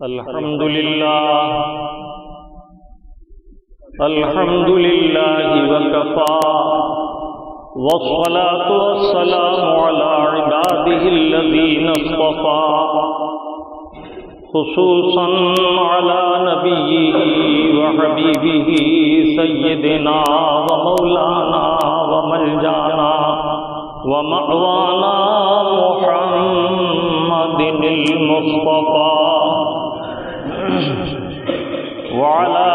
الحمد لله وكفى والصلاة والسلام على عباده الذين اصطفى خصوصا على نبيه وحبيبه سيدنا ومولانا وملجانا ومأوانا محمد المصطفى وعلى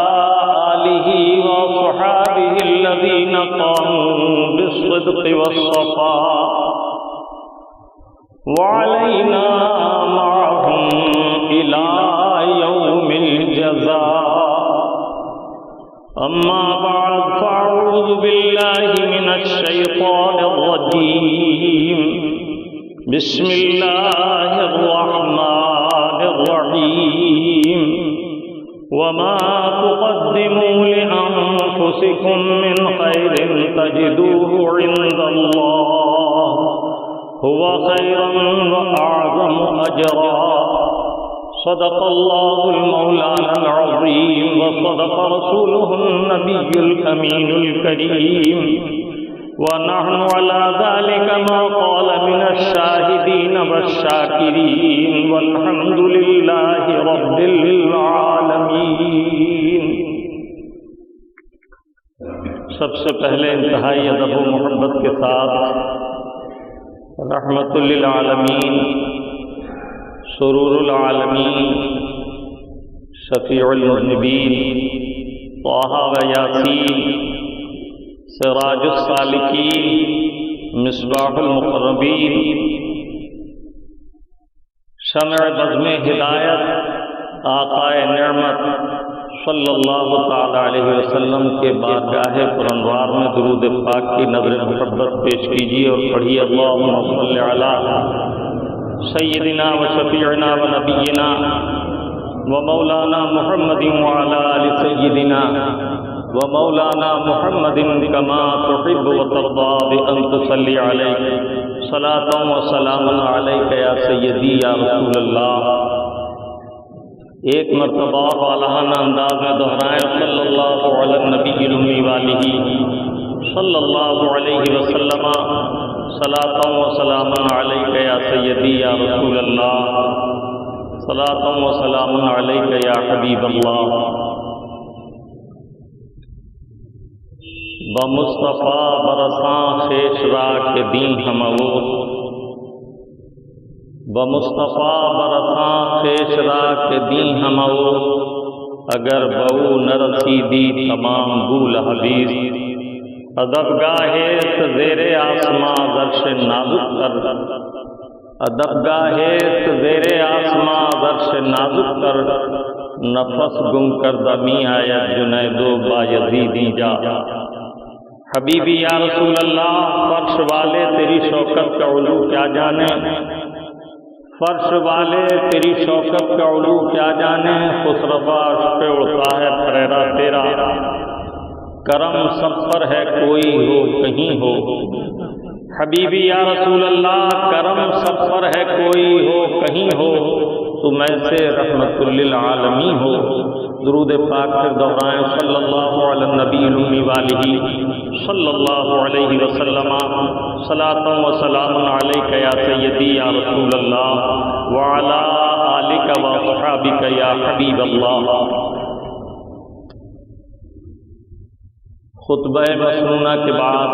آله وصحابه الذين قاموا بالصدق والصفاء وعلينا معهم إلى يوم الجزاء. أما بعد فأعوذ بالله من الشيطان الرجيم. بسم الله الرحمن الرحيم. وما تقدموا لأنفسكم من خير تجدوه عند الله هو خيرا وأعظم أجرا. صدق الله المولانا العظيم وصدق رسوله النبي الأمين الكريم ونحن على ذلك ما قال من الشاهدين والشاكرين والحمد لله رب العالمين. سب سے پہلے انتہائی ادب و محبت کے ساتھ رحمت للعالمین سرور العالمین شفیع المذنبین طٰہٰ و یاسین سراج السالکین مصباح المقربین شمع بزم ہدایت آقا نعمت صلی اللہ تعالی علیہ وسلم کے بارگاہ پرانوار میں درود پاک کی نظر محبت پیش کیجیے اور پڑھیے اللہم صلی علی سیدنا و شفیعنا و نبینا و مولانا محمد وعلی آل سیدنا ومولانا محمد كما تحب وترضى بأن تصلي عليه صلاة وسلام عليك يا سيدي يا رسول اللہ. ایک مرتبہ والہانہ انداز میں دہرائیں صلی اللہ علی النبی الأمی والہ صلی اللہ علیہ وسلم صلاة وسلام عليك يا سيدي يا رسول اللہ صلاة وسلام عليك يا حبیب اللہ. بمصطفیٰ برساں خیش را کے دین ہمو بمصطفیٰ برساں خیش را کے دین ہمو اگر بہو نہ رسیدی تمام گول حدیث ادب گاہے زیر آسماں درش نازک کر ادب گاہے زیر آسماں درش نازک کر نفس گم کر دمی آیا جنیدو بایزیدی جا. حبیبی یا رسول اللہ فرش والے تیری شوکت کا علو کیا جانے فرش والے تیری شوکت کا علو کیا جانے خسرفا عرش پہ اڑتا ہے پریرا تیرا کرم سب پر ہے کوئی ہو کہیں ہو. حبیبی یا رسول اللہ کرم سب پر ہے کوئی ہو کہیں ہو تم ایسے رحمت للعالمین ہو. درود پاک پھر دہرائیں صلی اللہ علی النبی الأمی والہ صلی اللہ علیہ وسلم صلاۃ و سلام علیک یا سیدی یا رسول اللہ وعلی آلک و صحابک یا حبیب اللہ. خطبہ مسنونہ کے بعد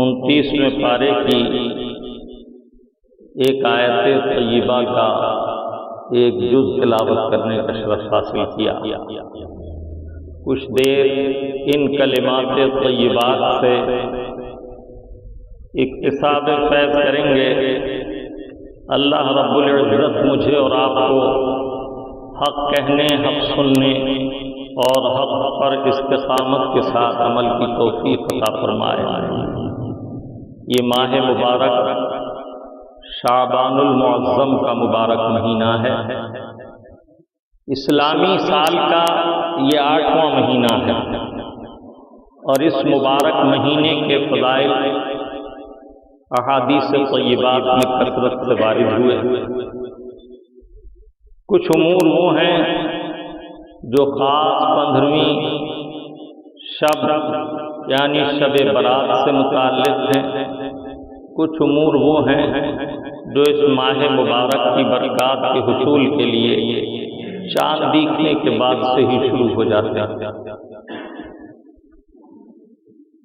29ویں پارے کی ایک آیت طیبہ کا ایک جز تلاوت کرنے کا شرف حاصل کیا. کچھ دیر ان کلمات طیبات سے اکتساب فیض کریں گے. اللہ رب العزت مجھے اور آپ کو حق کہنے حق سننے اور حق پر استقامت کے ساتھ عمل کی توفیق عطا فرمائے. یہ ماہ مبارک شعبان المعظم کا مبارک مہینہ ہے. اسلامی سال کا یہ 8واں مہینہ ہے اور اس مبارک مہینے کے فضائل احادیث طیبات میں کثرت سے وارد ہوئے. کچھ امور وہ ہیں جو خاص 15ویں شب یعنی شب برات سے متعلق ہیں، کچھ امور وہ ہیں جو اس ماہ مبارک کی برکات کے حصول کے لیے چاند دیکھنے کے بعد سے ہی شروع ہو جاتے ہیں۔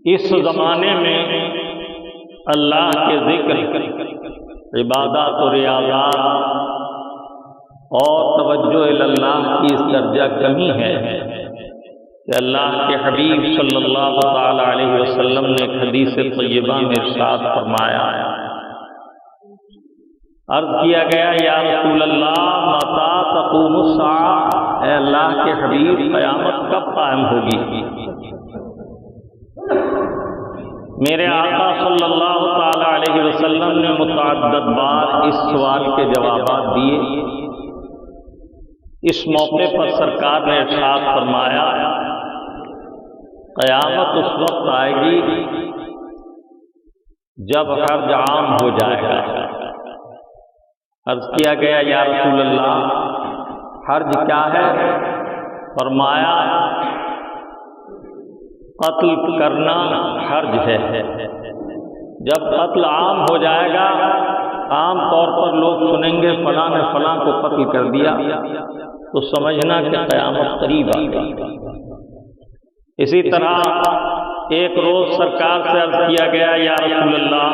اس زمانے میں اللہ کے ذکر، عبادات و ریاضات اور توجہ اللہ کی اس درجہ کمی ہے کہ اللہ کے حبیب صلی اللہ تعالی علیہ وسلم نے ایک حدیث طیبہ میں ارشاد فرمایا، عرض کیا گیا یا رسول اللہ متی تقوم الساعہ، اے اللہ کے حبیب قیامت کب قائم ہوگی؟ میرے آقا صلی اللہ تعالی علیہ وسلم نے متعدد بار اس سوال کے جوابات دیے۔ اس موقع پر سرکار نے ارشاد فرمایا، قیامت اس وقت آئے گی جب حرج عام ہو جائے گا۔ عرض کیا گیا یا رسول اللہ حرج کیا ہے؟ فرمایا قتل کرنا حرج ہے۔ جب قتل عام ہو جائے گا، عام طور پر لوگ سنیں گے فلاں نے فلاں کو قتل کر دیا، تو سمجھنا کہ قیامت قریب آ گئی۔ اسی طرح ایک روز سرکار سے عرض کیا گیا یا رسول اللہ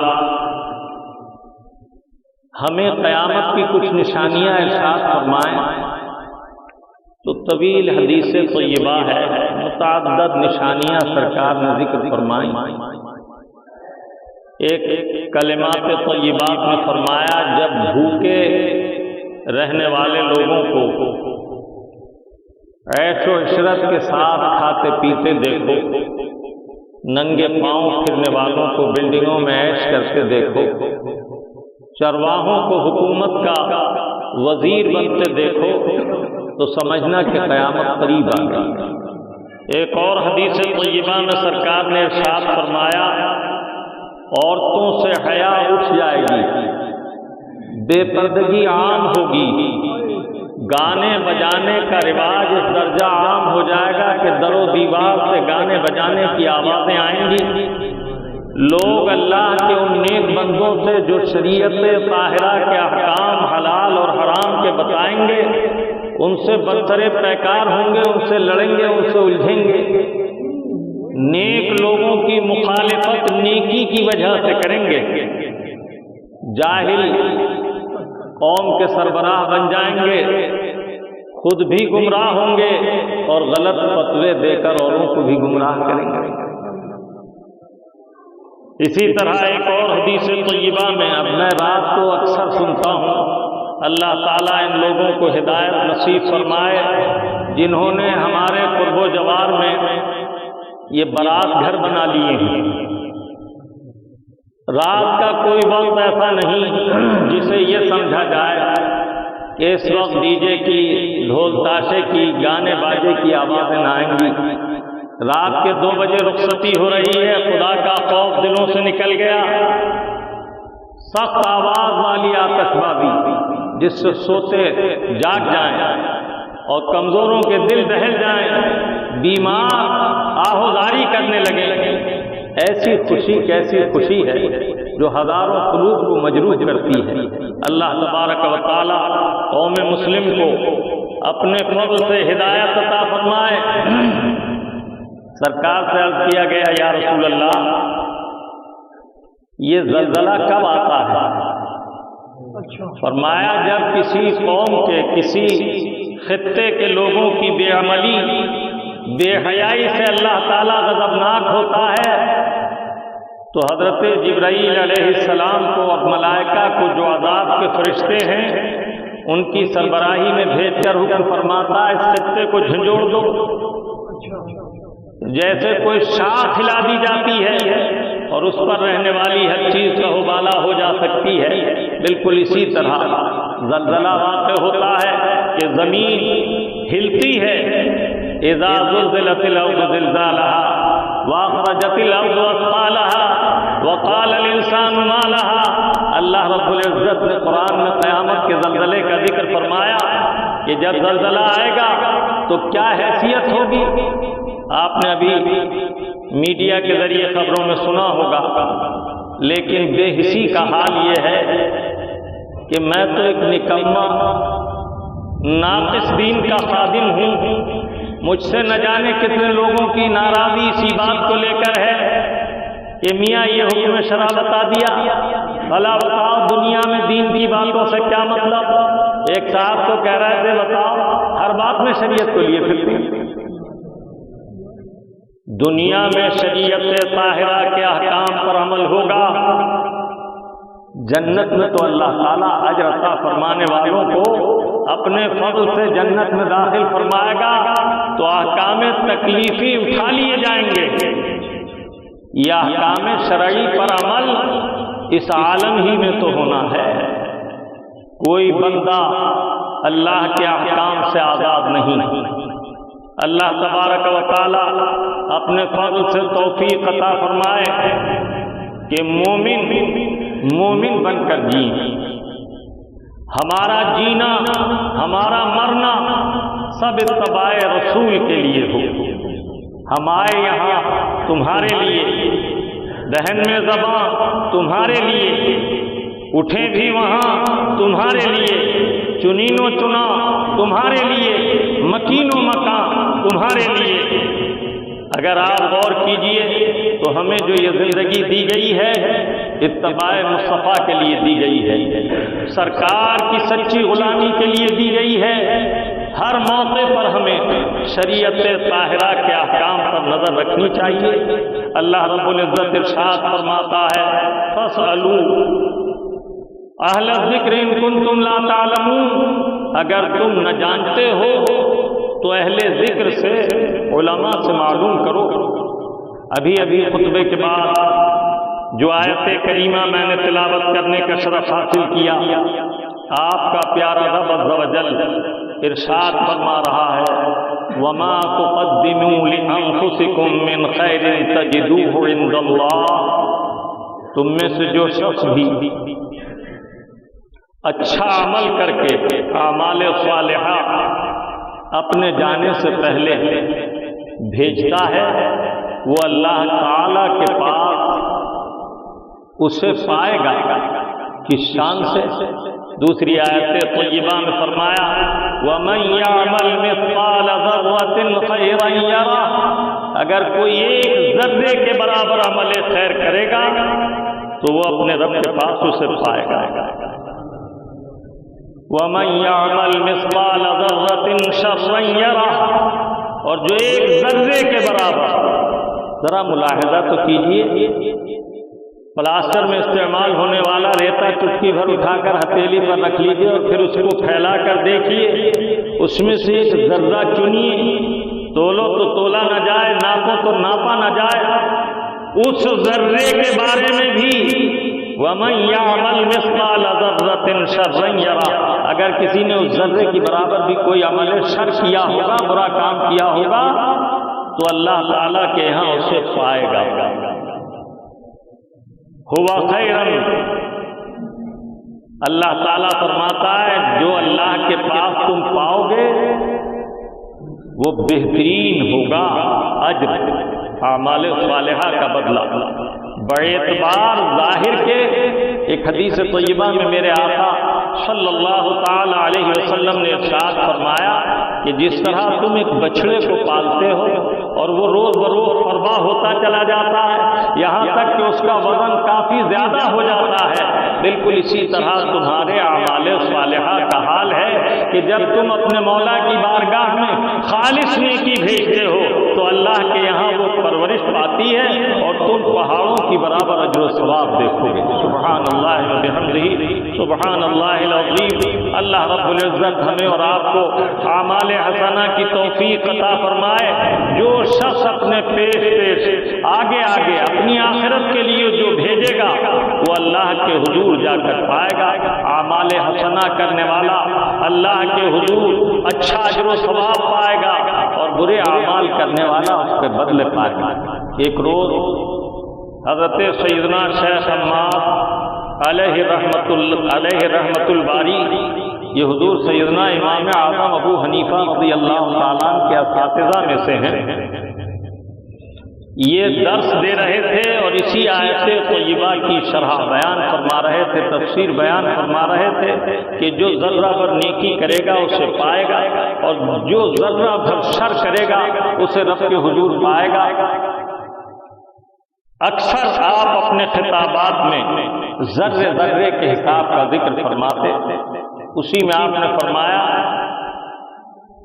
ہمیں قیامت کی کچھ نشانیاں ارشاد فرمائیں، تو طویل حدیث طیبہ ہے، متعدد نشانیاں سرکار نے ذکر فرمائیں۔ ایک کلمات طیبات میں فرمایا جب بھوکے رہنے والے لوگوں کو عیش و عشرت کے ساتھ کھاتے پیتے دیکھو، ننگے پاؤں پھرنے والوں کو بلڈنگوں میں عیش کرتے دیکھو، چرواہوں کو حکومت کا وزیر بنتے دیکھو، تو سمجھنا کہ قیامت قریب آ گئی۔ ایک اور حدیث طیبہ میں سرکار نے ارشاد فرمایا عورتوں سے حیا اٹھ جائے گی، بے پردگی عام ہوگی، گانے بجانے کا رواج اس درجہ عام ہو جائے گا کہ در و دیوار سے گانے بجانے کی آوازیں آئیں گی۔ لوگ اللہ کے ان نیک بندوں سے جو شریعت طاہرہ کے احکام حلال اور حرام کے بتائیں گے، ان سے برتر پیکار ہوں گے، ان سے لڑیں گے، ان سے الجھیں گے۔ نیک لوگوں کی مخالفت نیکی کی وجہ سے کریں گے، جاہل قوم کے سربراہ بن جائیں گے، خود بھی گمراہ ہوں گے اور غلط فتوے دے کر اوروں کو بھی گمراہ کریں گے۔ اسی طرح ایک اور حدیث طیبہ میں، اب میں رات کو اکثر سنتا ہوں، اللہ تعالیٰ ان لوگوں کو ہدایت نصیب فرمائے جنہوں نے ہمارے قرب و جوار میں یہ بارات گھر بنا لیے ہیں۔ رات کا کوئی وقت ایسا نہیں جسے یہ سمجھا جائے کہ اس وقت ڈی جے کی، ڈھول تاشے کی، گانے باجے کی آوازیں نہ آئیں گی۔ رات کے 2 بجے رخصتی ہو رہی ہے، خدا کا خوف دلوں سے نکل گیا، سخت آواز والی آتش بازی جس سے سوتے جاگ جائیں اور کمزوروں کے دل دہل جائیں، بیمار آہوزاری کرنے لگے۔ ایسی خوشی کیسی خوشی ہے جو ہزاروں قلوب کو مجروح کرتی ہے۔ اللہ تبارک و تعالی قوم مسلم کو اپنے فضل سے ہدایت عطا فرمائے۔ سرکار سے عرض کیا گیا یا رسول اللہ یہ زلزلہ کب آتا ہے؟ فرمایا جب کسی قوم کے، کسی خطے کے لوگوں کی بے عملی، بے حیائی سے اللہ تعالیٰ غضبناک ہوتا ہے، تو حضرت جبرائیل علیہ السلام کو اور ملائکہ کو جو عذاب کے فرشتے ہیں ان کی سربراہی میں بھیج کر حکم فرماتا ہے اس خطے کو جھنجھوڑ دو۔ جیسے کوئی شاخ ہلا دی جاتی ہے اور اس پر رہنے والی ہر چیز کا حوالہ ہو جا سکتی ہے، بالکل اسی طرح زلزلہ واقع ہوتا ہے کہ زمین ہلتی ہے۔ اذا زلزلت الارض زلزالها واخرجت الارض اثقالها وقال الانسان ما لها۔ اللہ رب العزت نے قرآن میں قیامت کے زلزلے کا ذکر فرمایا کہ جب زلزلہ آئے گا تو کیا حیثیت ہوگی؟ آپ نے ابھی میڈیا کے ذریعے خبروں میں سنا ہوگا، لیکن بے حسی کا حال یہ ہے کہ میں تو ایک نکما ناقص دین کا خادم ہوں، مجھ سے نہ جانے کتنے لوگوں کی ناراضی اسی بات کو لے کر ہے کہ میاں یہ حکم شرع بتا دیا، بھلا بتاؤ دنیا میں دین کی باتوں سے کیا مطلب؟ ایک صاحب تو کہہ رہے تھے بتاؤ ہر بات میں شریعت کو لیے پھرتے ہیں۔ دنیا میں شریعت طاہرہ کے احکام پر عمل ہوگا، جنت میں تو اللہ تعالیٰ اجر عطا فرمانے والوں کو اپنے فضل سے جنت میں داخل فرمائے گا، تو احکام تکلیفی اٹھا لیے جائیں گے۔ یہ احکام شرعی پر عمل اس عالم ہی میں تو ہونا ہے، کوئی بندہ اللہ کے احکام سے آزاد نہیں۔ اللہ تبارک و تعالی اپنے فضل سے توفیق عطا فرمائے کہ مومن بن کر جئیں، ہمارا جینا ہمارا مرنا سب اتباع رسول کے لیے ہو۔ ہم آئے یہاں تمہارے لیے، دہن میں زباں تمہارے لیے، اٹھے بھی وہاں تمہارے لیے، چنین و چنا تمہارے لیے، مکین و مکان تمہارے لیے۔ اگر آپ غور کیجئے تو ہمیں جو یہ زندگی دی گئی ہے اتباع مصطفیٰ کے لیے دی گئی ہے، سرکار کی سچی غلامی کے لیے دی گئی ہے۔ ہر موقع پر ہمیں شریعت طاہرہ کے احکام پر نظر رکھنی چاہیے۔ اللہ رب العزت ارشاد فرماتا ہے فَاسْأَلُوا اہل الذکر ان کنتم لا تعلمون، اگر تم نہ جانتے ہو تو اہل ذکر سے علماء سے معلوم کرو۔ ابھی خطبے کے بعد جو آیت کریمہ میں نے تلاوت کرنے کا شرف حاصل کیا، آپ کا پیارا رب عز و جل ارشاد فرما رہا ہے وَمَا تُقَدِّمُوا لِأَنفُسِكُم مِّن خَيْرٍ تَجِدُوهُ عِندَ اللَّهِ، تم میں سے جو شخص بھی اچھا عمل کر کے اعمال صالحہ اپنے جانے سے پہلے بھیجتا ہے، وہ اللہ تعالی کے پاس اسے پائے گا۔ کس شان سے؟ دوسری آیت طیبہ میں فرمایا وَمَن يَعْمَلْ مِثْقَالَ ذَرَّةٍ خَيْرًا يَرَهُ، اگر کوئی ایک ذرے کے برابر عمل خیر کرے گا تو وہ اپنے رب کے پاس اسے پائے گا۔ وَمَن يَعْمَلْ مِثْقَالَ ذَرَّةٍ شَرًّا يَرَهُ، اور جو ایک ذرے کے برابر، ذرا ملاحظہ تو کیجئے، پلاسٹر میں استعمال ہونے والا ریتا چٹکی بھر اٹھا کر ہتھیلی پر رکھ لیجئے اور پھر اس کو پھیلا کر دیکھیے، اس میں سے ایک ذرہ چنیے، تولو تو تولا نہ جائے، ناپو تو ناپا نہ جائے، اس ذرے کے بارے میں بھی وَمَن يَعْمَلْ مِثْقَالَ ذَرَّةٍ شَرًّا يَرَهُ، اگر کسی نے اس ذرے کی برابر بھی کوئی عمل شر کیا ہوگا، برا کام کیا ہوگا، تو اللہ تعالیٰ کے یہاں اسے پائے گا۔ ہوا خیرن، اللہ تعالیٰ فرماتا ہے جو اللہ کے پاس تم پاؤ گے وہ بہترین ہوگا اجر، اعمال صالحہ کا بدلہ۔ بڑے اعتبار ظاہر کے ایک حدیث طیبہ میں میرے آقا صلی اللہ تعالی علیہ وسلم نے ارشاد فرمایا کہ جس طرح تم ایک بچڑے کو پالتے ہو اور وہ روز بروز فربا ہوتا چلا جاتا ہے یہاں تک کہ اس کا وزن کافی زیادہ ہو جاتا ہے، بالکل اسی طرح تمہارے اعمال صالحہ کا حال ہے کہ جب تم اپنے مولا کی بارگاہ میں خالص نیکی بھیجتے ہو تو اللہ کے یہاں وہ پرورش پاتی ہے اور تم پہاڑوں کی برابر اجر و ثواب دیکھو گے۔ سبحان اللہ و بحمدہ، سبحان اللہ العظیم۔ اللہ رب العزت ہمیں اور آپ کو اعمال حسنہ کی توفیق عطا فرمائے۔ جو شخص اپنے پیش آگے اپنی آخرت کے لیے جو بھیجے گا وہ اللہ کے حضور جا کر پائے گا۔ اعمال حسنہ کرنے والا اللہ کے حضور اچھا اجر و ثواب پائے گا اور برے اعمال کرنے والا اس کے بدلے پائے گا۔ ایک روز حضرت سیدنا شیخ عمار علیہ رحمت الباری یہ حضور سیدنا امام اعظم ابو حنیفہ رضی اللہ تعالیٰ عنہ کے اساتذہ میں سے ہیں، یہ درس دے رہے تھے اور اسی آیت طیبہ کی شرح بیان فرما رہے تھے، تفسیر بیان فرما رہے تھے کہ جو ذرہ بھر نیکی کرے گا اسے پائے گا، اور جو ذرہ بھر شر کرے گا اسے رب کے حضور پائے گا۔ اکثر آپ اپنے خطابات میں ذرے ذرے کے حساب کا ذکر فرماتے، اسی میں آپ نے فرمایا،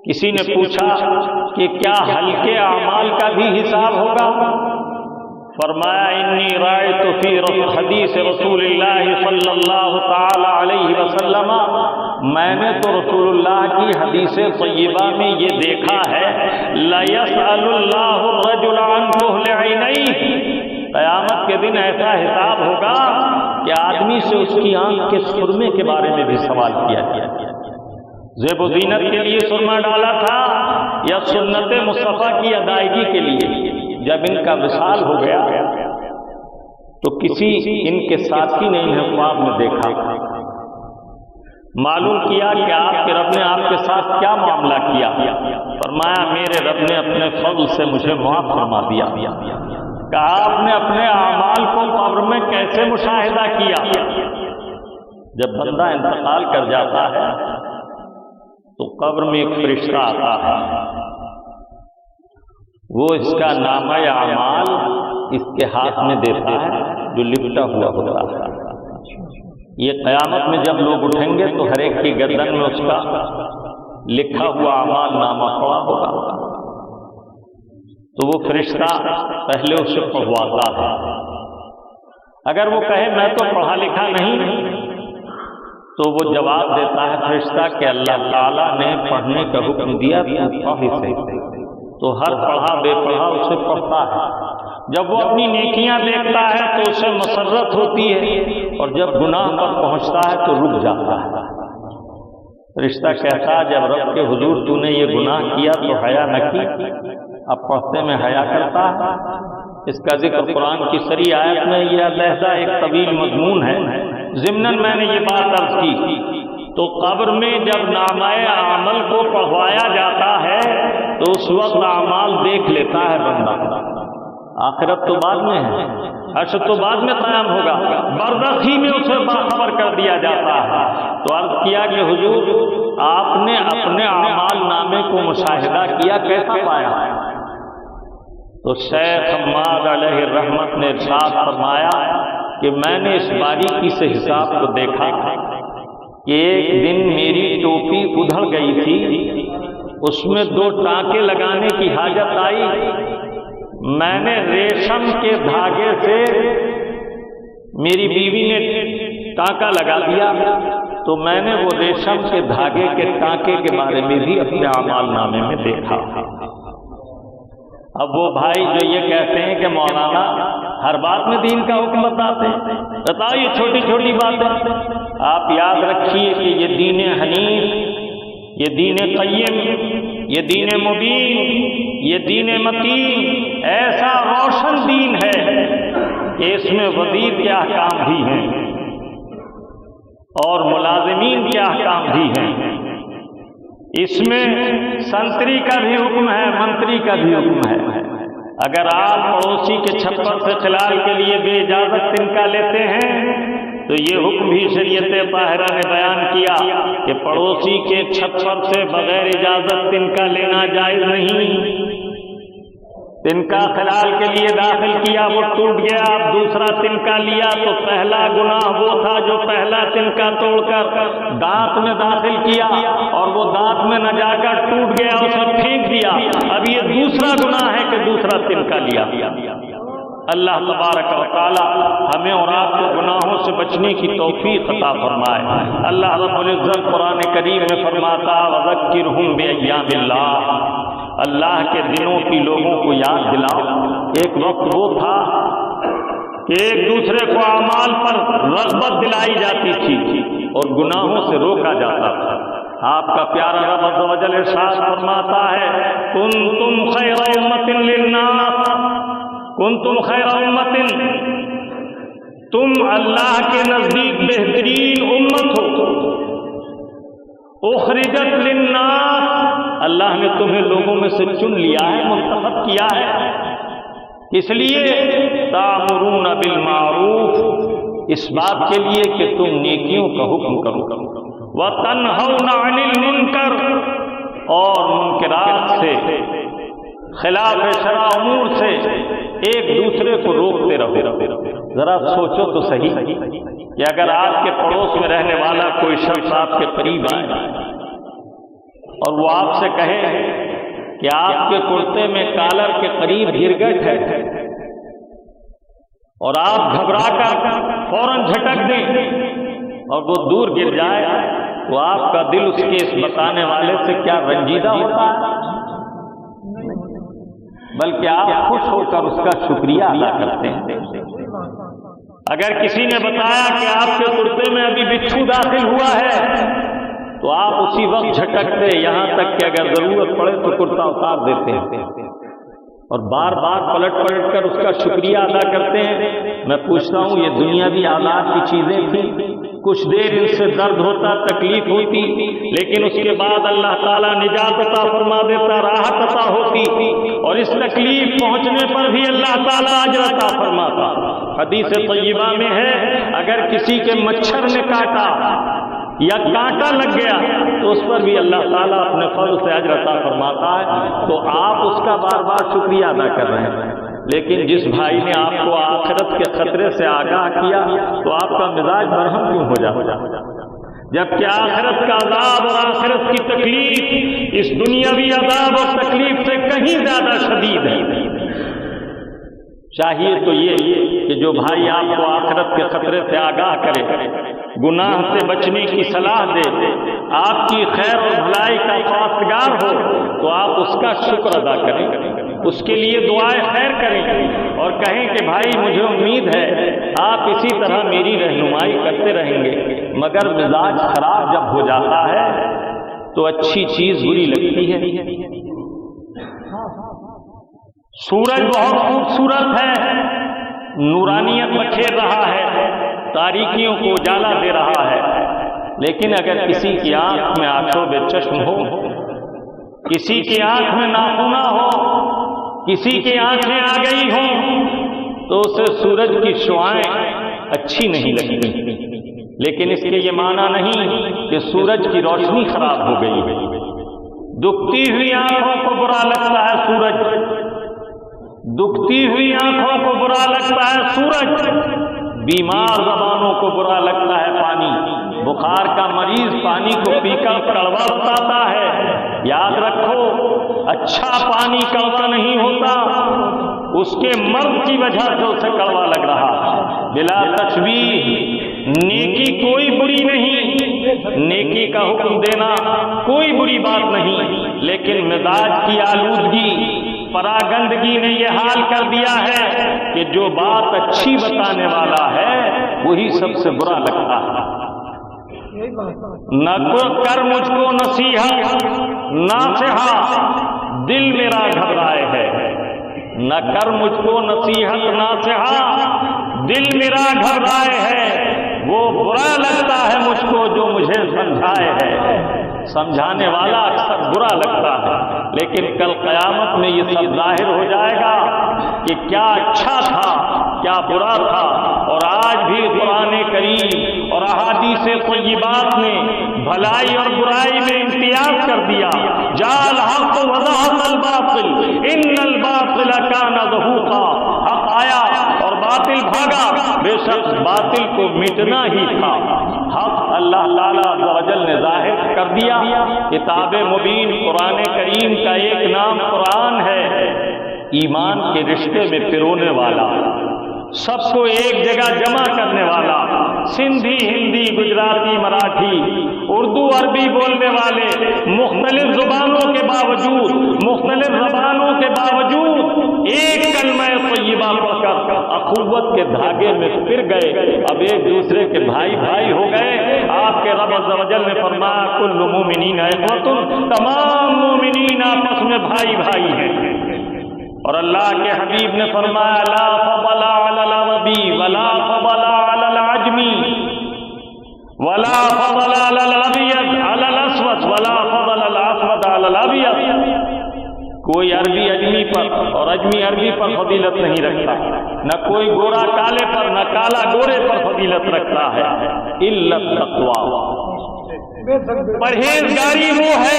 کسی نے پوچھا کہ کیا ہلکے اعمال کا بھی حساب ہوگا؟ فرمایا انی رأیت فی حدیث رسول اللہ صلی اللہ تعالی علیہ وسلم، میں نے تو رسول اللہ کی حدیث طیبہ میں یہ دیکھا ہے، لَيَسْأَلُ اللَّهُ الرَّجُلَ عَنْ كُحْلِ عَيْنَيْهِ، قیامت کے دن ایسا حساب ہوگا کہ آدمی سے اس کی آنکھ کے سرمے کے بارے میں بھی سوال کیا گیا، زیب و زینت کے لیے سرما ڈالا تھا یا سنت مصطفیٰ کی ادائیگی کے لیے؟ جب ان کا وصال ہو گیا تو کسی ان کے ساتھی نے انہیں خواب میں دیکھا، معلوم کیا کہ آپ کے رب نے آپ کے ساتھ کیا معاملہ کیا؟ فرمایا میرے رب نے اپنے فضل سے مجھے معاف فرما دیا۔ کہ آپ نے اپنے اعمال کو قبر میں کیسے مشاہدہ کیا؟ جب بندہ انتقال کر جاتا ہے تو قبر میں ایک فرشتہ آتا ہے، وہ اس کا نامہ اعمال اس کے ہاتھ میں دیتا ہے جو لپٹا ہوا ہوتا ہے۔ یہ قیامت میں جب لوگ اٹھیں گے تو ہر ایک کی گردن میں اس کا لکھا ہوا اعمال نامہ پڑا ہوگا، تو وہ فرشتہ پہلے اسے پڑھواتا ہے۔ اگر وہ کہے میں تو پڑھا لکھا نہیں، تو وہ جواب دیتا ہے فرشتہ کہ اللہ تعالیٰ نے پڑھنے کا حکم دیا تو ہر پڑھا بے پڑھا اسے پڑھتا ہے۔ جب وہ اپنی نیکیاں دیکھتا ہے تو اسے مسرت ہوتی ہے، اور جب گناہ پر پہنچتا ہے تو رک جاتا ہے۔ فرشتہ کہتا ہے جب رب کے حضور تو نے یہ گناہ کیا تو حیا نہ کی، اب پڑھتے میں حیا کرتا ہے؟ اس کا ذکر قرآن کی سری آیت میں یہ علیحدہ ایک طویل مضمون ہے۔ ضمناً میں نے یہ بات عرض کی تو قبر میں جب نامہ عمل کو پڑھوایا جاتا ہے تو اس وقت اعمال دیکھ لیتا ہے بندہ، آخرت تو بعد میں ہے، حشر تو بعد میں قیام ہوگا، برزخ ہی میں اسے باخبر کر دیا جاتا ہے۔ تو عرض کیا کہ حضور آپ نے اپنے اعمال نامے کو مشاہدہ کیا، کیسا پایا؟ تو شیخ حماد علیہ الرحمت نے ارشاد فرمایا کہ میں نے اس باریکی سے حساب کو دیکھا کہ ایک دن میری ٹوپی ادھڑ گئی تھی، اس میں 2 ٹانکے لگانے کی حاجت آئی، میں نے ریشم کے دھاگے سے میری بیوی نے ٹانکا لگا دیا، تو میں نے وہ ریشم کے دھاگے کے ٹانکے کے بارے میں بھی اپنے اعمال نامے میں دیکھا۔ اب وہ بھائی جو یہ کہتے ہیں کہ مولانا ہر بات میں دین کا حکم بتاتے ہیں، بتائیے چھوٹی چھوٹی باتیں، آپ یاد رکھیے کہ یہ دین حنیف، یہ دین قیم، یہ دین مبین، یہ دین متین ایسا روشن دین ہے کہ اس میں وزیر کے احکام بھی ہیں اور ملازمین کے احکام بھی ہیں، اس میں سنتری کا بھی حکم ہے، منتری کا بھی حکم ہے۔ اگر آپ پڑوسی کے چھپر سے خلال کے لیے بے اجازت تنکا لیتے ہیں تو یہ حکم بھی شریعت طاہرہ نے بیان کیا کہ پڑوسی کے چھپر سے بغیر اجازت تنکا لینا جائز نہیں۔ تنکا خلال کے لیے داخل کیا، وہ ٹوٹ گیا، اب دوسرا تنکا لیا تو پہلا گناہ وہ تھا جو پہلا تنکا توڑ کر دانت میں داخل کیا اور وہ دانت میں نہ جا کر ٹوٹ گیا، اسے پھینک دیا، اب یہ دوسرا گناہ ہے کہ دوسرا تنکا لیا۔ اللہ تبارک و تعالی ہمیں اور آپ کو گناہوں سے بچنے کی توفیق عطا فرمائے۔ اللہ رب العزت قرآن کریم میں فرماتا وذکرہم بایام اللہ، اللہ کے دنوں کی لوگوں کو یاد دلاؤ۔ ایک وقت وہ تھا کہ ایک دوسرے کو اعمال پر رغبت دلائی جاتی تھی اور گناہوں سے روکا جاتا تھا۔ آپ کا پیارا رب عز و جل ارشاد فرماتا ہے کنتم خیر امۃ للناس، کنتم خیر امۃ، تم اللہ کے نزدیک بہترین امت ہو، اخرجت للناس، اللہ نے تمہیں لوگوں میں سے چن لیا ہے، منتخب کیا ہے، اس لیے تأمرون بالمعروف، اس بات کے لیے کہ تم نیکیوں کا حکم کرو، وتنہون عن المنکر، اور منکرات سے، خلاف شرع امور سے ایک دوسرے کو روکتے رہو۔ ذرا سوچو تو صحیح کہ اگر آپ کے پڑوس میں رہنے والا کوئی شخص آپ کے قریب آئے اور وہ آپ سے کہے کہ آپ کے کرتے میں کالر کے قریب گرگٹ ہے، اور آپ گھبرا کر فوراً جھٹک دیں اور وہ دور گر جائے، تو آپ کا دل اس کے اس بتانے والے سے کیا رنجیدہ ہوتا ہے؟ بلکہ آپ خوش ہو کر اس کا شکریہ ادا کرتے ہیں۔ اگر کسی نے بتایا کہ آپ کے کرتے میں ابھی بچھو داخل ہوا ہے، تو آپ اسی وقت جھٹکتے، یہاں تک کہ اگر ضرورت پڑے تو کرتا اتار دیتے ہیں اور بار بار پلٹ کر اس کا شکریہ ادا کرتے ہیں۔ میں پوچھتا ہوں، یہ دنیاوی آلات کی چیزیں تھیں، کچھ دیر ان سے درد ہوتا، تکلیف ہوتی، لیکن اس کے بعد اللہ تعالیٰ نجات عطا فرما دیتا، راحت عطا ہوتی، اور اس تکلیف پہنچنے پر بھی اللہ تعالیٰ اجر عطا فرماتا۔ حدیث طیبہ میں ہے، اگر کسی کے مچھر نے کاٹا یا کانٹا لگ گیا تو اس پر بھی اللہ تعالیٰ اپنے فضل سے اجر عطا فرماتا ہے، تو آپ اس کا بار بار شکریہ ادا کر رہے ہیں۔ لیکن جس بھائی نے آپ کو آخرت کے خطرے سے آگاہ کیا، تو آپ کا مزاج برہم کیوں ہو جاتا؟ جبکہ آخرت کا عذاب اور آخرت کی تکلیف اس دنیاوی عذاب اور تکلیف سے کہیں زیادہ شدید ہے۔ چاہیے تو یہ کہ جو بھائی آپ کو آخرت کے خطرے سے آگاہ کرے، گناہ سے بچنے کی صلاح دے، آپ کی خیر اور بھلائی کا خواستگار ہو، تو آپ اس کا شکر ادا کریں، اس کے لیے دعائیں خیر کریں اور کہیں کہ بھائی مجھے امید ہے آپ اسی طرح میری رہنمائی کرتے رہیں گے۔ مگر مزاج خراب جب ہو جاتا ہے تو اچھی چیز بری لگتی ہے۔ سورج بہت خوبصورت ہے، نورانیت بکھیر رہا ہے، تاریکیوں کو اجالا دے رہا ہے، لیکن اگر کسی کی آنکھ میں آشوب چشم ہو، کسی کی آنکھ میں ناخنا ہو، کسی کی آنکھیں آ گئی ہوں، تو اسے سورج کی شعائیں اچھی نہیں لگتی، لیکن اس کے یہ معنی نہیں کہ سورج کی روشنی خراب ہو گئی۔ دکھتی ہوئی آنکھوں کو برا لگتا ہے سورج، دکھتی ہوئی آنکھوں کو برا لگتا ہے سورج، بیمار زبانوں کو برا لگتا ہے پانی، بخار کا مریض پانی کو پی کر کڑوا بتاتا ہے۔ یاد رکھو، اچھا پانی کڑوا نہیں ہوتا، اس کے مرض کی وجہ سے اسے کڑوا لگ رہا۔ بلا تشبیہ، نیکی کوئی بری نہیں، نیکی کا حکم دینا کوئی بری بات نہیں، لیکن مزاج کی آلودگی، پراگندگی نے یہ حال کر دیا ہے کہ جو بات اچھی بتانے والا ہے وہی سب سے برا لگتا ہے۔ نہ کر مجھ کو نصیحت ناصحہ، دل میرا گھبرائے ہے، نہ کر مجھ کو نصیحت ناصحہ، دل میرا گھبرائے ہے، وہ برا لگتا ہے مجھ کو جو مجھے سمجھائے ہے۔ سمجھانے والا اکثر برا لگتا ہے، لیکن کل قیامت میں یہ سب ظاہر ہو جائے گا کہ کیا اچھا تھا کیا برا تھا۔ اور آج بھی قرآن کریم اور احادیث طیبات نے بھلائی اور برائی میں امتیاز کر دیا۔ جاء الحق وزهق الباطل ان الباطل كان زهوقا، حق آیا اور باطل بھاگا، بے شک باطل کو مٹنا ہی تھا۔ حق اللہ تعالیٰ عز و جل نے ظاہر کر دیا۔ کتاب مبین قرآن کریم کا ایک نام قرآن ہے، ایمان کے رشتے میں پرونے والا، سب کو ایک جگہ جمع کرنے والا، سندھی، ہندی، گجراتی، مراٹھی، اردو، عربی بولنے والے مختلف زبانوں کے باوجود، مختلف زبانوں کے باوجود ایک کلمہ طیبہ پڑھ کر اخوت کے دھاگے میں پھر گئے، اب ایک دوسرے کے بھائی بھائی ہو گئے۔ آپ کے رب عز و جل نے فرمایا کل مومنین اخوۃ، تمام مومنین آپس میں بھائی بھائی ہیں۔ اور اللہ کے حبیب نے فرمایا لا فضل علی العربی ولا فضل علی العجمی ولا فضل علی الابیض علی الاسود، والا بھی کوئی عربی اجمی پر اور اجمی عربی پر فضیلت نہیں رکھتا، نہ کوئی گورا کالے پر نہ کالا گورے پر فضیلت رکھتا ہے، الا التقوی، پرہیزگاری وہ ہے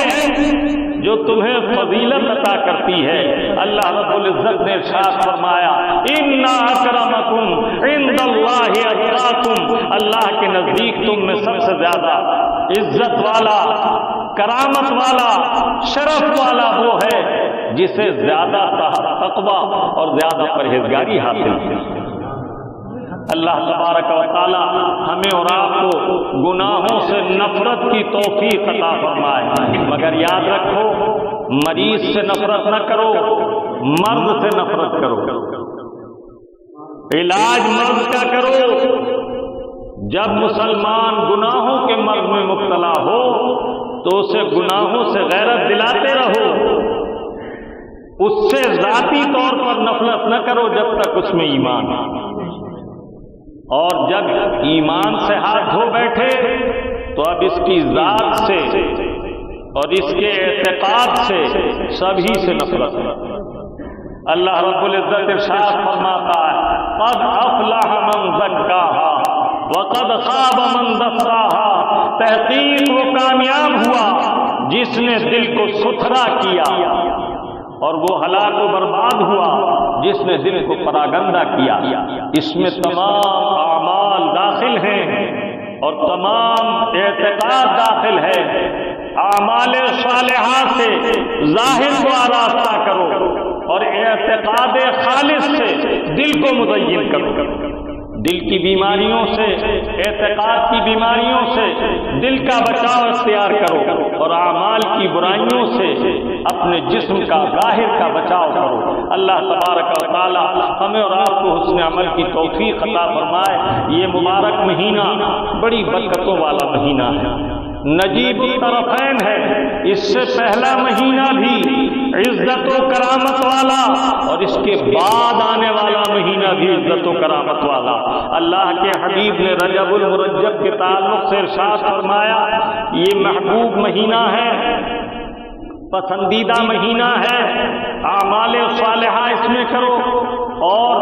جو تمہیں فضیلت عطا کرتی ہے۔ اللہ رب العزت نے ارشاد فرمایا ان اکرمکم عند اللہ اتقاکم، اللہ کے نزدیک تم میں سب سے زیادہ عزت والا، کرامت والا، شرف والا وہ ہے جسے زیادہ تقوی اور زیادہ پرہیزگاری حاصل ہے۔ اللہ تبارک و تعالی ہمیں اور آپ کو گناہوں سے نفرت کی توفیق عطا فرمائے، مگر یاد رکھو مریض سے نفرت نہ کرو، مرض سے نفرت کرو۔ علاج مرض کا کرو، جب مسلمان گناہوں کے مرض میں مبتلا ہو تو اسے گناہوں سے غیرت دلاتے رہو، اس سے ذاتی طور پر نفرت نہ کرو جب تک اس میں ایمان، اور جب ایمان سے ہاتھ دھو بیٹھے تو اب اس کی ذات سے اور اس کے اعتقاد سے سبھی سے نفرت ہے۔ اللہ رب العزت ارشاد فرماتا ہے قد افلح من زکاہا وقد خاب من دساہا، تحقیق وہ کامیاب ہوا جس نے دل کو ستھرا کیا، اور وہ ہلاک و برباد ہوا جس نے دل کو پراگندہ کیا۔ اس میں تمام اعمال داخل ہیں اور تمام اعتقاد داخل ہے۔ اعمال صالحہ سے ظاہر کو آراستہ کرو اور اعتقاد خالص سے دل کو مزین کرو۔ دل کی بیماریوں سے، اعتقاد کی بیماریوں سے دل کا بچاؤ اختیار کرو، اور اعمال کی برائیوں سے اپنے جسم کا، ظاہر کا بچاؤ کرو۔ اللہ تبارک و تعالی ہمیں اور آپ کو حسن عمل کی توفیق عطا فرمائے۔ یہ مبارک مہینہ بڑی برکتوں والا مہینہ ہے، نجیب الطرفین ہے۔ اس سے پہلا مہینہ بھی عزت و کرامت والا، اور اس کے بعد آنے والا مہینہ بھی عزت و کرامت والا۔ اللہ کے حبیب نے رجب المرجب کے تعلق سے ارشاد فرمایا یہ محبوب مہینہ ہے، پسندیدہ مہینہ ہے، اعمال صالحہ اس میں کرو۔ اور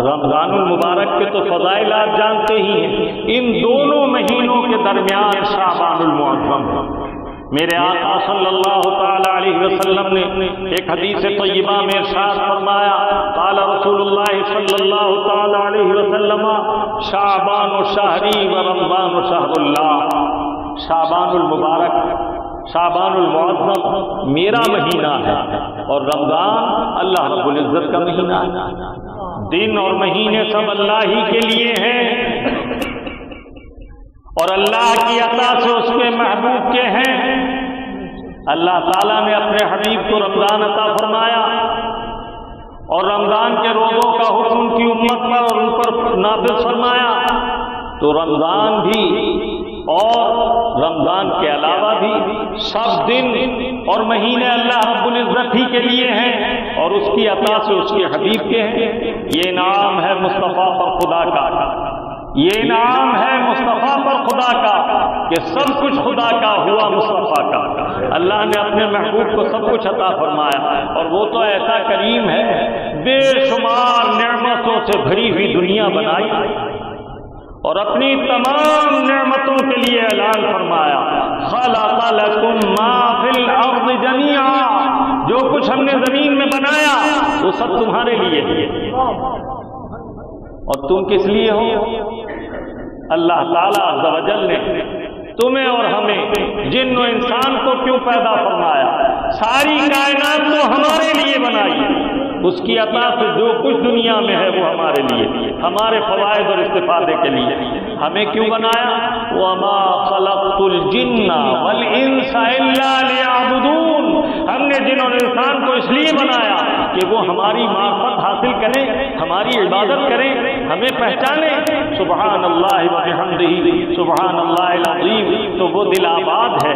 رمضان المبارک کے تو فضائل آپ جانتے ہی ہیں، ان دونوں مہینوں کے درمیان شعبان المعظم ہے۔ میرے آقا صلی اللہ تعالی علیہ وسلم نے ایک حدیث طیبہ میں ارشاد فرمایا قال رسول اللہ صلی اللہ تعالی علیہ وسلم شعبان شہری و رمضان شہر اللہ، شعبان المبارک، شعبان المعظم میرا مہینہ ہے، اور رمضان اللہ رب العزت کا مہینہ ہے۔ دن اور مہینے سب اللہ ہی کے لیے ہیں، اور اللہ کی عطا سے اس کے محبوب کے ہیں۔ اللہ تعالیٰ نے اپنے حبیب کو رمضان عطا فرمایا، اور رمضان کے روزوں کا حکم ان کی امت پر اور ان پر نافذ فرمایا، تو رمضان بھی اور رمضان کے علاوہ بھی سب دن اور مہینے اللہ رب العزت ہی کے لیے ہیں، اور اس کی عطا سے اس کے حبیب کے ہیں۔ یہ انعام ہے مصطفیٰ پر خدا کا، یہ انعام ہے مصطفیٰ پر خدا کا کہ سب کچھ خدا کا ہوا مصطفیٰ کا۔ اللہ نے اپنے محبوب کو سب کچھ عطا فرمایا، اور وہ تو ایسا کریم ہے، بے شمار نعمتوں سے بھری ہوئی دنیا بنائی، اور اپنی تمام نعمتوں کے لیے اعلان فرمایا خلق لکم ما فی الارض جمیعا، جو کچھ ہم نے زمین میں بنایا وہ سب تمہارے لیے ہے، اور تم کس لیے ہو؟ اللہ تعالیٰ عز و جل نے تمہیں اور ہمیں، جن و انسان کو کیوں پیدا فرمایا؟ ساری کائنات تو ہمارے لیے بنائی، اس کی عطا سے جو کچھ دنیا میں ہے وہ ہمارے لیے، ہمارے فوائد اور استفادے کے لیے۔ ہمیں کیوں بنایا؟ وَمَا خَلَقْتُ الْجِنَّ وَالْإِنسَ إِلَّا لِيَعْبُدُونَ، ہم نے جن اور انسان کو اس لیے بنایا کہ وہ ہماری معرفت حاصل کریں، ہماری عبادت کریں، ہمیں پہچانیں۔ سبحان اللہ وبحمدہ سبحان اللہ العظیم۔ تو وہ دل آباد ہے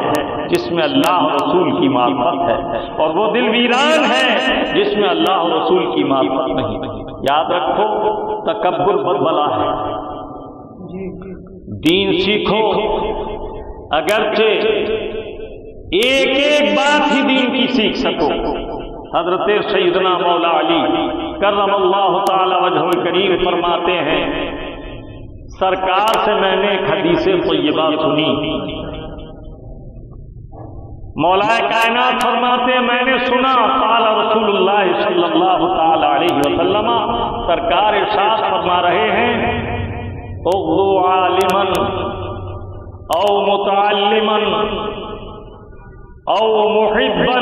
جس میں اللہ رسول کی معرفت ہے، اور وہ دل ویران ہے جس میں اللہ رسول کی معرفت نہیں۔ یاد رکھو تکبر بد بلا ہے، دین سیکھو، اگرچہ ایک ایک بات ہی دین کی سیکھ سکو۔ حضرت سیدنا مولا علی کرم اللہ تعالی وجہ الکریم فرماتے ہیں، سرکار سے میں نے ایک حدیث طیبہ سنی، مولا کائنات فرماتے ہیں میں نے سنا، قال رسول اللہ صلی اللہ تعالی علیہ وسلم، سرکار ارشاد فرما رہے ہیں، اغضو عالما او متعلما او محبا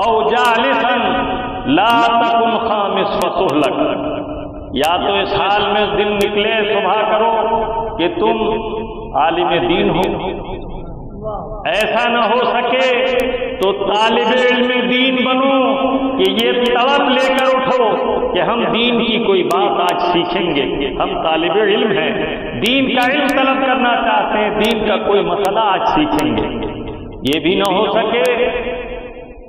او جالسا لا تکن خامس فتہلک، یا تو اس حال میں دن نکلے صبح کرو کہ تم عالم دین ہو، ایسا نہ ہو سکے تو طالب علم دین بنو کہ یہ طلب لے کر اٹھو کہ ہم دین کی کوئی بات آج سیکھیں گے، ہم طالب علم ہیں، دین کا علم طلب کرنا چاہتے ہیں، دین کا کوئی مسئلہ آج سیکھیں گے۔ یہ بھی نہ ہو سکے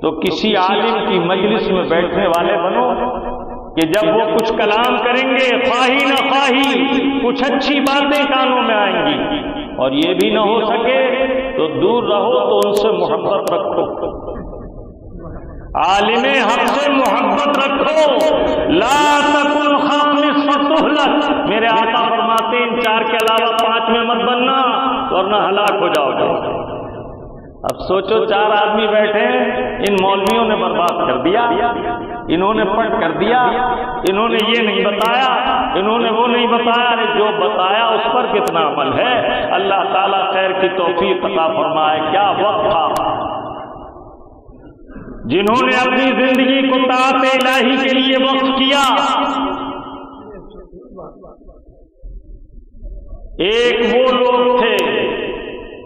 تو کسی عالم کی مجلس میں بیٹھنے والے بنو کہ جب وہ کچھ کلام کریں گے خواہی نہ خواہی کچھ اچھی باتیں کانوں میں آئیں گی، اور یہ بھی نہ ہو سکے تو دور رہو تو ان سے محبت رکھو، عالم حق سے محبت رکھو، لا تکن خامس فتہلک، میرے آقا فرماتے ہیں ان چار کے علاوہ پانچ میں مت بننا ورنہ ہلاک ہو جاؤ گے۔ اب سوچو چار آدمی بیٹھے ہیں، ان مولویوں نے برباد کر دیا، انہوں نے پٹ کر دیا، انہوں نے یہ نہیں بتایا، انہوں نے وہ نہیں بتایا، ارے جو بتایا اس پر کتنا عمل ہے۔ اللہ تعالیٰ خیر کی توفیق عطا فرمائے۔ کیا وقت تھا جنہوں نے اپنی زندگی کو طاعت الہی کے لیے وقف کیا۔ ایک وہ لوگ تھے،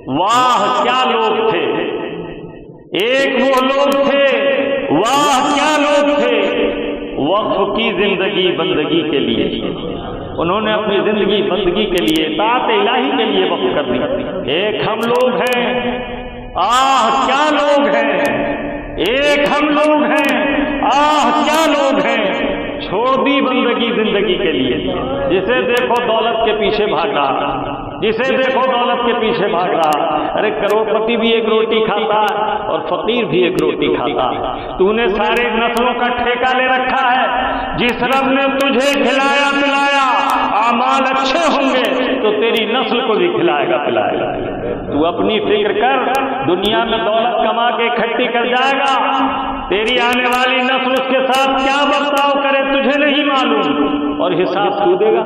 واہ کیا لوگ تھے، ایک وہ لوگ تھے، واہ کیا لوگ تھے، وقف کی زندگی بندگی کے لیے، انہوں نے اپنی زندگی بندگی کے لیے طاعت الہی کے لیے وقف کر دی۔ ایک ہم لوگ ہیں، آہ کیا لوگ ہیں، ایک ہم لوگ ہیں، آہ کیا لوگ ہیں، چھوڑ دی بندگی زندگی کے لیے۔ جسے دیکھو دولت کے پیچھے بھاگ رہا، جسے دیکھو دولت کے پیچھے بھاگ رہا۔ ارے کروڑ پتی بھی ایک روٹی کھاتا ہے اور فقیر بھی ایک روٹی کھاتا ہے، تو نے سارے نسلوں کا ٹھیکہ لے رکھا ہے۔ جس رب نے تجھے کھلایا پلایا، اعمال اچھے ہوں گے تو تیری نسل کو بھی کھلائے گا پلائے گا۔ تو اپنی فکر کر، دنیا میں دولت کما کے اکٹھی کر جائے گا، تیری آنے والی نسل اس کے ساتھ کیا برتاؤ کرے تجھے نہیں معلوم، اور حساب تو دے گا۔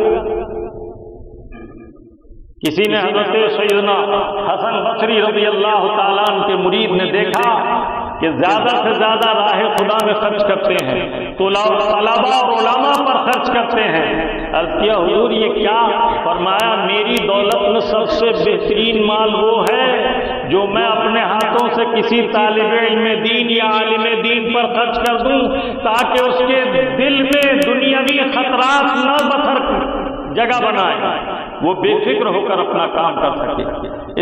کسی نے حضرت سیدنا حسن بصری رضی اللہ تعالیٰ عنہ کے مرید نے دیکھا کہ زیادہ سے زیادہ راہ خدا میں خرچ کرتے ہیں، طلباء اور علماء پر خرچ کرتے ہیں۔ عرض کیا حضور یہ کیا؟ فرمایا میری دولت میں سب سے بہترین مال وہ ہے جو میں اپنے ہاتھوں سے کسی طالب علم دین یا عالم دین پر خرچ کر دوں تاکہ اس کے دل میں دنیاوی خطرات نہ بسر جگہ بنائے، وہ بے فکر ہو کر اپنا کام کر سکے۔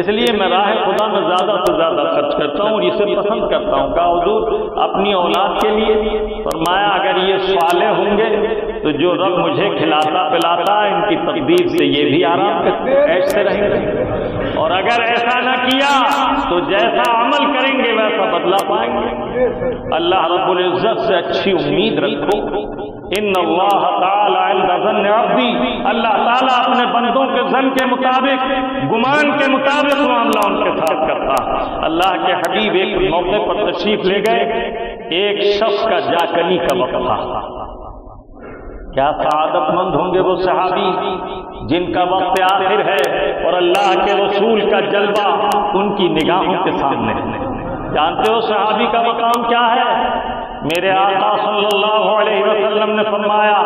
اس لیے میں راہ خدا میں زیادہ سے زیادہ خرچ کرتا ہوں اور اسے پسند کرتا ہوں۔ کہا حضور اپنی اولاد کے لیے؟ فرمایا اگر یہ صالح ہوں گے تو جو رب مجھے کھلاتا پلاتا ان کی تقدیر سے یہ بھی آرام کرتے ایسے رہیں گے، اور اگر ایسا نہ کیا تو جیسا عمل کریں گے ویسا بدلہ پائیں گے۔ اللہ رب العزت سے اچھی امید رکھو۔ ان اللہ تعالی عند ظن عبدی، اللہ تعالیٰ اپنے بندوں کے ظن کے مطابق، گمان کے مطابق معاملہ ان کے ساتھ کرتا ہے۔ اللہ کے حبیب ایک موقع پر تشریف لے گئے، ایک شخص کا جاکنی کا وقت تھا۔ کیا سعادت مند ہوں گے وہ صحابی جن کا وقت آخر ہے اور اللہ کے رسول کا جلوہ ان کی نگاہوں کے سامنے ہے۔ جانتے ہو صحابی کا مقام کیا ہے؟ میرے آقا صلی اللہ علیہ وسلم نے فرمایا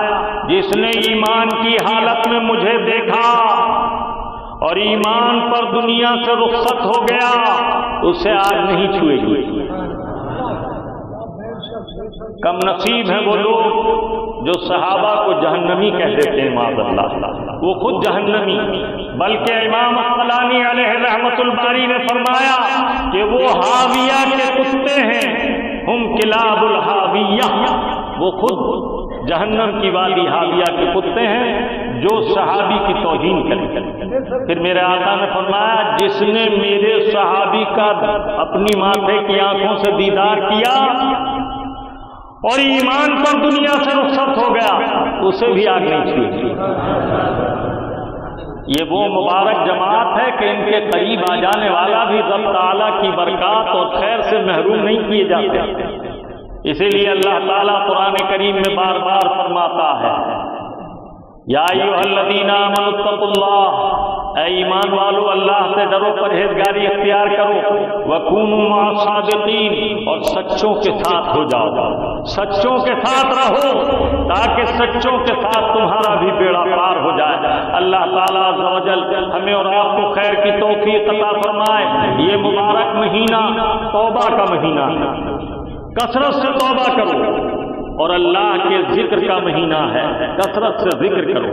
جس نے ایمان کی حالت میں مجھے دیکھا اور ایمان پر دنیا سے رخصت ہو گیا اسے آج نہیں چھوئے گی۔ کم نصیب ہیں وہ لوگ جو صحابہ کو جہنمی کہہ دیتے ہیں، معاذ اللہ، وہ خود جہنمی۔ بلکہ امام عسقلانی علیہ رحمت الباری نے فرمایا کہ وہ حاویہ کے کتے ہیں، ہم کلاب الحاویہ، وہ خود جہنم کی وادی حاویہ کے کتے ہیں جو صحابی کی توہین کریں۔ پھر میرے آقا نے فرمایا جس نے میرے صحابی کا اپنی ماتھے کی آنکھوں سے دیدار کیا اور ایمان پر دنیا سے رخصت ہو گیا اسے بھی آگ نہیں چھوئی۔ یہ وہ مبارک جماعت ہے کہ ان کے قریب آ جانے والا بھی رب تعالیٰ کی برکات اور خیر سے محروم نہیں کیے جاتے۔ اسی لیے اللہ تعالیٰ قرآن کریم میں بار بار فرماتا ہے یا ایھا الذین آمنوا اتقوا اللہ، اے ایمان والو اللہ سے ڈرو، پرہیزگاری اختیار کرو، وکونوا مع الصادقین، اور سچوں کے ساتھ ہو جاؤ، سچوں کے ساتھ رہو تاکہ سچوں کے ساتھ تمہارا بھی بیڑا پار ہو جائے۔ اللہ تعالیٰ عز و جل ہمیں اور آپ کو خیر کی توفیق عطا فرمائے۔ یہ مبارک مہینہ توبہ کا مہینہ ہے، کثرت سے توبہ کرو، اور اللہ کے ذکر کا مہینہ ہے، کثرت سے ذکر کرو،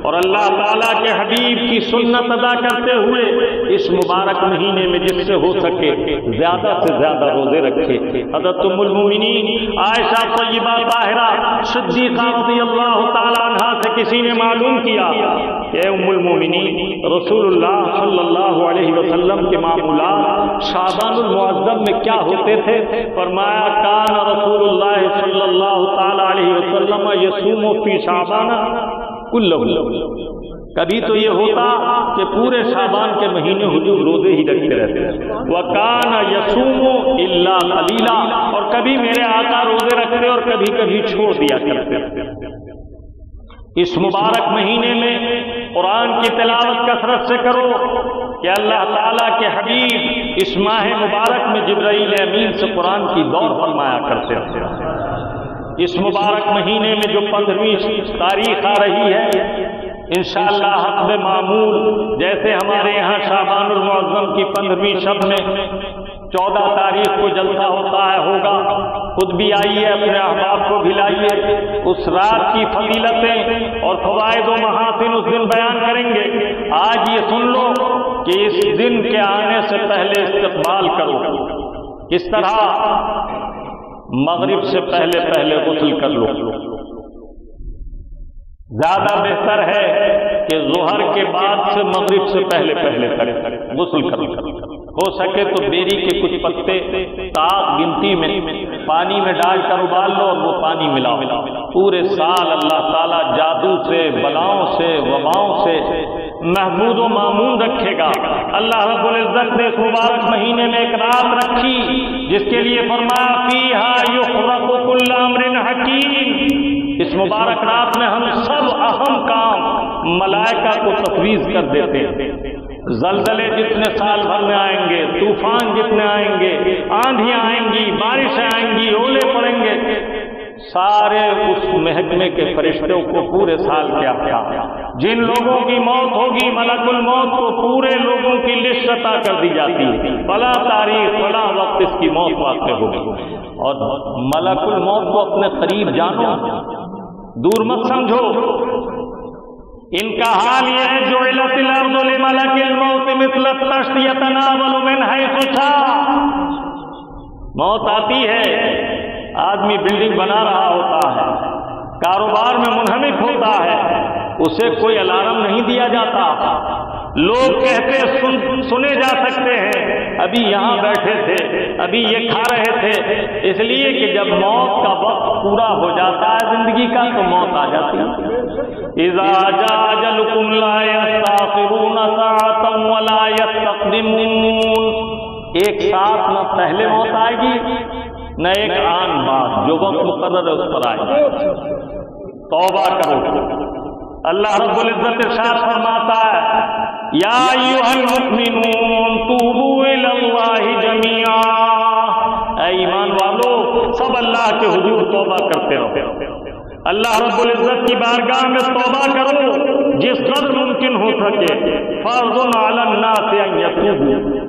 اور اللہ تعالیٰ کے حبیب کی سنت ادا کرتے ہوئے اس مبارک مہینے میں جس سے ہو سکے زیادہ سے زیادہ روزے رکھے۔ حضرت ام المومنین عائشہ طیبہ طاہرہ صدیقہ رضی اللہ تعالیٰ عنہا سے کسی نے معلوم کیا کہ ام المومنین رسول اللہ صلی اللہ علیہ وسلم کے معمولات شعبان المعظم میں کیا ہوتے تھے؟ فرمایا کان رسول اللہ صلی اللہ تعالیٰ علیہ وسلم یصوم فی شعبان کلہ، کبھی تو یہ ہوتا کہ پورے شعبان کے مہینے حضور روزے ہی رکھتے رہتے ہیں، وَكَانَ يَصُومُ إِلَّا قَلِيلًا، اور کبھی میرے آقا روزے رکھتے اور کبھی کبھی چھوڑ دیا کرتے۔ اس مبارک مہینے میں قرآن کی تلاوت کثرت سے کرو کہ اللہ تعالیٰ کے حبیب اس ماہ مبارک میں جبرائیل امین سے قرآن کی دور فرمایا کرتے تھے۔ اس مبارک مہینے میں جو 15ویں تاریخ آ رہی ہے انشاءاللہ حسب معمول، جیسے ہمارے یہاں شعبان المعظم کی 15ویں شب میں 14 تاریخ کو جلسہ ہوتا ہے ہوگا، خود بھی آئیے، اپنے احباب کو بھی لائیے، اس رات کی فضیلتیں اور فوائد و محاسن اس دن بیان کریں گے۔ آج یہ سن لو کہ اس دن کے آنے سے پہلے استقبال کرو، کس طرح؟ مغرب سے پہلے پہلے غسل کر لو، زیادہ بہتر ہے کہ ظہر کے بعد سے مغرب سے پہلے پہلے غسل کر لو، ہو سکے تو بیری کے کچھ پتے طاق گنتی میں پانی میں ڈال کر ابال لو اور وہ پانی ملاؤ۔ پورے سال اللہ تعالیٰ جادو سے، بلاؤں سے، وباؤں سے محمود و معمون رکھے گا۔ اللہ رب العزت نے اس مبارک مہینے میں ایک رات رکھی جس کے لیے فرمایا فیہا یفرق کل امر حکیم، اس مبارک رات میں ہم سب اہم کام ملائکہ کو تفویض کر دیتے ہیں۔ زلزلے جتنے سال بھر میں آئیں گے، طوفان جتنے آئیں گے، آندھیاں آئیں گی، بارشیں آئیں گی، اولے پڑیں گے، سارے اس محکمے کے فرشتوں کو پورے سال کیا جن لوگوں کی موت ہوگی ملک الموت کو پورے لوگوں کی لسٹ عطا کر دی جاتی ہے، فلاں تاریخ فلاں وقت اس کی موت واقع ہوگی، اور ملک الموت کو اپنے قریب جانو، دور مت سمجھو۔ ان کا حال یہ ہے جعلت الارض لملک الموت مثل الطشت یتناول من حیث شاء، موت آتی ہے، آدمی بلڈنگ بنا رہا ہوتا ہے، کاروبار میں منہمک ہوتا ہے، اسے کوئی الارم نہیں دیا جاتا، لوگ کہتے سنے جا سکتے ہیں ابھی یہاں بیٹھے تھے، ابھی یہ کھا رہے تھے، اس لیے کہ جب موت کا وقت پورا ہو جاتا ہے زندگی کا تو موت آ جاتی ہے۔ اذا جاء اجلکم لا یستاخرون ساعۃ ولا یستقدمون، ایک ساتھ نہ پہلے موت آئے گی نہ ایک آن بعد، جو وقت مقرر ہے اس پر آئے گی۔ توبہ کرو، اللہ رب العزت ارشاد فرماتا ہے یا ایھا المؤمنون توبوا الی اللہ جمیعا، اے ایمان والو سب اللہ کے حضور توبہ کرتے رہو، اللہ رب العزت کی بارگاہ میں توبہ کرو جس قدر ممکن ہو سکے، فرض علی الناس ان یتوبوا،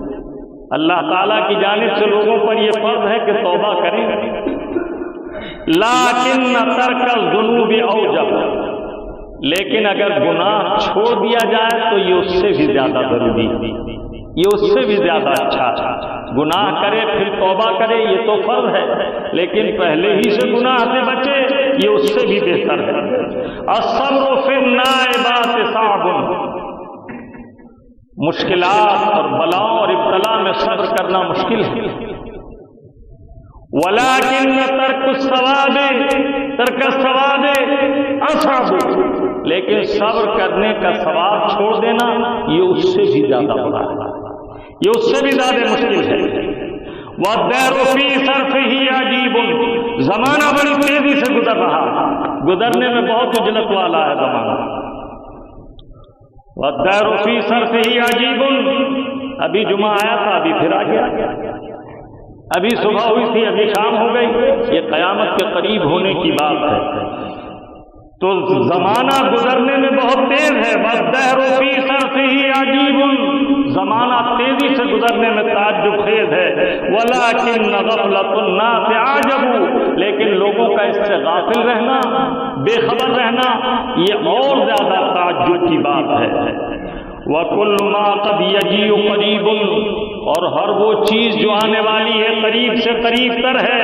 اللہ تعالیٰ کی جانب سے لوگوں پر یہ فرض ہے کہ توبہ کریں، لیکن ترک الذنوب اوجب، لیکن اگر گناہ چھوڑ دیا جائے تو یہ اس سے بھی زیادہ ضروری ہے، یہ اس سے بھی زیادہ اچھا ہے۔ گناہ کرے پھر توبہ کرے یہ تو فرض ہے، لیکن پہلے ہی سے گناہ سے بچے یہ اس سے بھی بہتر ہے۔ الصبر فی النائبات صعب، مشکلات اور بلاؤں اور ابتلا میں صبر کرنا مشکل ہے۔ ولیکن ترک الثواب اصعب، لیکن صبر کرنے کا ثواب چھوڑ دینا یہ اس سے بھی زیادہ بڑا ہے، یہ اس سے بھی زیادہ مشکل ہے۔ والدہر فی صرفہ عجیب، زمانہ بڑی تیزی سے گزر رہا، گزرنے میں بہت اجلت والا ہے زمانہ۔ والدہر فی صرفہ عجیب، ابھی جمعہ آیا تھا، ابھی پھر آ گیا، ابھی صبح ہوئی تھی، ابھی شام ہو گئی، یہ قیامت کے قریب ہونے کی بات ہے۔ تو زمانہ گزرنے میں بہت تیز ہے۔ والدہر فی صرفہ عجیب، زمانہ تیزی سے گزرنے میں تعجب خیز ہے۔ ولیکن غفلۃ الناس اعجب، لیکن لوگوں کا اس سے غافل رہنا، بے خبر رہنا، یہ اور زیادہ تعجب کی بات ہے۔ وَكُلُّ مَا قَدْ يَجِيءُ قَرِيبٌ، اور ہر وہ چیز جو آنے والی ہے قریب سے قریب تر ہے۔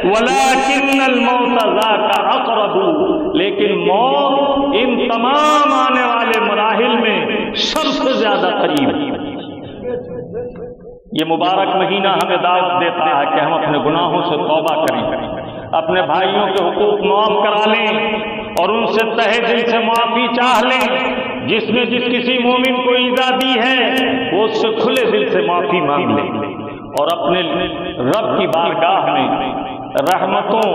وَلَكِنَّ الْمَوْتَ ذَاكَ أَقْرَبُ، لیکن موت ان تمام آنے والے مراحل میں سب سے زیادہ قریب ہے۔ یہ مبارک مہینہ ہمیں دعوت دیتا ہے کہ ہم اپنے گناہوں سے توبہ کریں، اپنے بھائیوں کے حقوق معاف کرا لیں اور ان سے تہہ دل سے معافی چاہ لیں۔ جس نے جس کسی مومن کو ایذا دی ہے وہ اس سے کھلے دل سے معافی مانگ لیں اور اپنے رب کی بارگاہ میں رحمتوں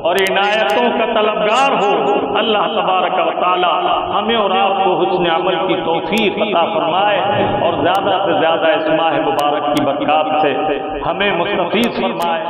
اور عنایتوں کا طلبگار ہو۔ اللہ تبارک و تعالی ہمیں اور آپ کو حسن عمل کی توفیق عطا فرمائے اور زیادہ سے زیادہ اس ماہ مبارک کی برکات سے ہمیں مستفیض فرمائے۔